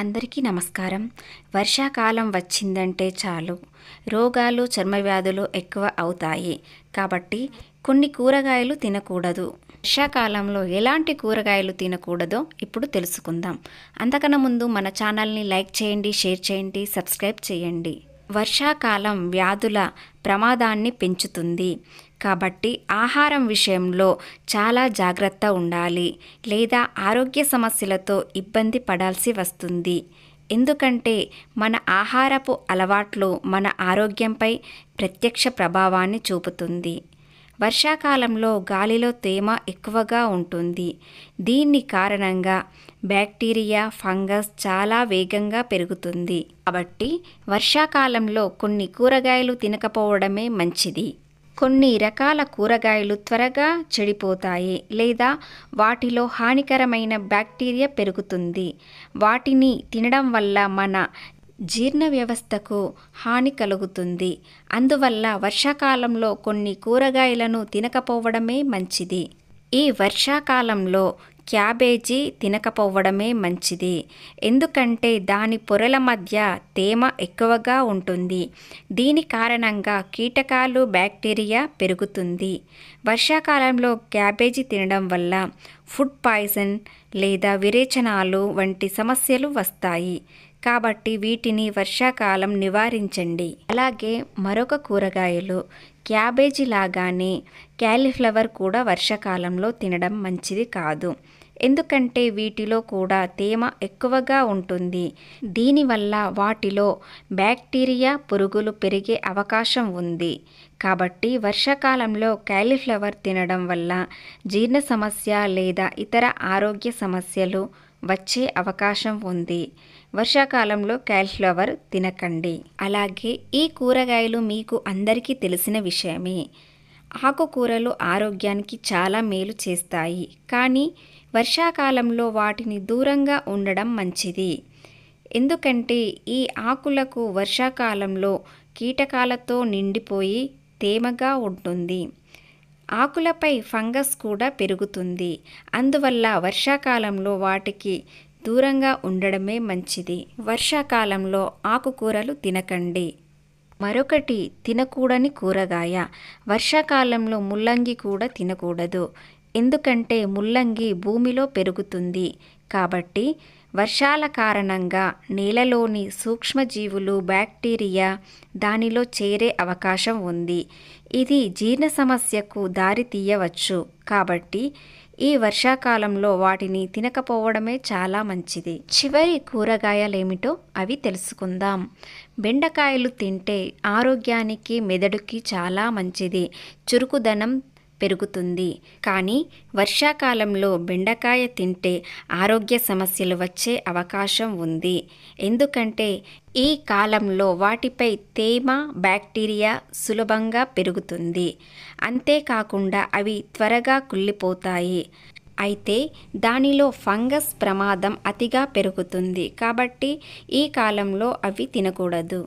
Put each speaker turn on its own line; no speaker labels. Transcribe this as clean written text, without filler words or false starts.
అందరికీ నమస్కారం. వర్షాకాలం వచ్చిందంటే చాలు రోగాలు, చర్మ వ్యాధులు ఎక్కువ అవుతాయి. కాబట్టి కొన్ని కూరగాయలు తినకూడదు. వర్షాకాలంలో ఎలాంటి కూరగాయలు తినకూడదో ఇప్పుడు తెలుసుకుందాం. అంతకన్నా ముందు మన ఛానల్ని లైక్ చేయండి, షేర్ చేయండి, సబ్స్క్రైబ్ చేయండి. వర్షాకాలం వ్యాధుల ప్రమాదాన్ని పెంచుతుంది. కాబట్టి ఆహారం విషయంలో చాలా జాగ్రత్త ఉండాలి, లేదా ఆరోగ్య సమస్యలతో ఇబ్బంది పడాల్సి వస్తుంది. ఎందుకంటే మన ఆహారపు అలవాట్లు మన ఆరోగ్యంపై ప్రత్యక్ష ప్రభావాన్ని చూపుతుంది. వర్షాకాలంలో గాలిలో తేమ ఎక్కువగా ఉంటుంది. దీని కారణంగా బ్యాక్టీరియా, ఫంగస్ చాలా వేగంగా పెరుగుతుంది. కాబట్టి వర్షాకాలంలో కొన్ని కూరగాయలు తినకపోవడమే మంచిది. కొన్ని రకాల కూరగాయలు త్వరగా చెడిపోతాయి, లేదా వాటిలో హానికరమైన బ్యాక్టీరియా పెరుగుతుంది. వాటిని తినడం వల్ల మన జీర్ణ వ్యవస్థకు హాని కలుగుతుంది. అందువల్ల వర్షాకాలంలో కొన్ని కూరగాయలను తినకపోవడమే మంచిది. ఈ వర్షాకాలంలో క్యాబేజీ తినకపోవడమే మంచిది. ఎందుకంటే దాని పొరల మధ్య తేమ ఎక్కువగా ఉంటుంది. దీని కారణంగా కీటకాలు, బ్యాక్టీరియా పెరుగుతుంది. వర్షాకాలంలో క్యాబేజీ తినడం వల్ల ఫుడ్ పాయిజన్ లేదా విరేచనాలు వంటి సమస్యలు వస్తాయి. కాబట్టి వీటిని వర్షాకాలం నివారించండి. అలాగే మరొక కూరగాయలు క్యాబేజీ లాగానే క్యాలీఫ్లవర్ కూడా వర్షాకాలంలో తినడం మంచిది కాదు. ఎందుకంటే వీటిలో కూడా తేమ ఎక్కువగా ఉంటుంది. దీనివల్ల వాటిలో బ్యాక్టీరియా, పురుగులు పెరిగే అవకాశం ఉంది. కాబట్టి వర్షాకాలంలో క్యాలీఫ్లవర్ తినడం వల్ల జీర్ణ సమస్య లేదా ఇతర ఆరోగ్య సమస్యలు వచ్చే అవకాశం ఉంది. వర్షాకాలంలో క్యాలీఫ్లవర్ తినకండి. అలాగే ఈ కూరగాయలు మీకు అందరికీ తెలిసిన విషయమే. ఆకుకూరలు ఆరోగ్యానికి చాలా మేలు చేస్తాయి, కానీ వర్షాకాలంలో వాటిని దూరంగా ఉండడం మంచిది. ఎందుకంటే ఈ ఆకులకు వర్షాకాలంలో కీటకాలతో నిండిపోయి తేమగా ఉంటుంది. ఆకులపై ఫంగస్ కూడా పెరుగుతుంది. అందువల్ల వర్షాకాలంలో వాటికి దూరంగా ఉండడమే మంచిది. వర్షాకాలంలో ఆకుకూరలు తినకండి. మరొకటి తినకూడని కూరగాయ వర్షాకాలంలో ముల్లంగి కూడా తినకూడదు. ఎందుకంటే ముల్లంగి భూమిలో పెరుగుతుంది. కాబట్టి వర్షాల కారణంగా నేలలోని సూక్ష్మజీవులు, బ్యాక్టీరియా దానిలో చేరే అవకాశం ఉంది. ఇది జీర్ణ సమస్యకు దారి తీయవచ్చు. కాబట్టి ఈ వర్షాకాలంలో వాటిని తినకపోవడమే చాలా మంచిది. చివరి కూరగాయలేమిటో అవి తెలుసుకుందాం. బెండకాయలు తింటే ఆరోగ్యానికి, మెదడుకి చాలా మంచిది. చురుకుదనం పెరుగుతుంది. కానీ వర్షాకాలంలో బెండకాయ తింటే ఆరోగ్య సమస్యలు వచ్చే అవకాశం ఉంది. ఎందుకంటే ఈ కాలంలో వాటిపై తేమ, బ్యాక్టీరియా సులభంగా పెరుగుతుంది. అంతేకాకుండా అవి త్వరగా కుళ్ళిపోతాయి. అయితే దానిలో ఫంగస్ ప్రమాదం అతిగా పెరుగుతుంది. కాబట్టి ఈ కాలంలో అవి తినకూడదు.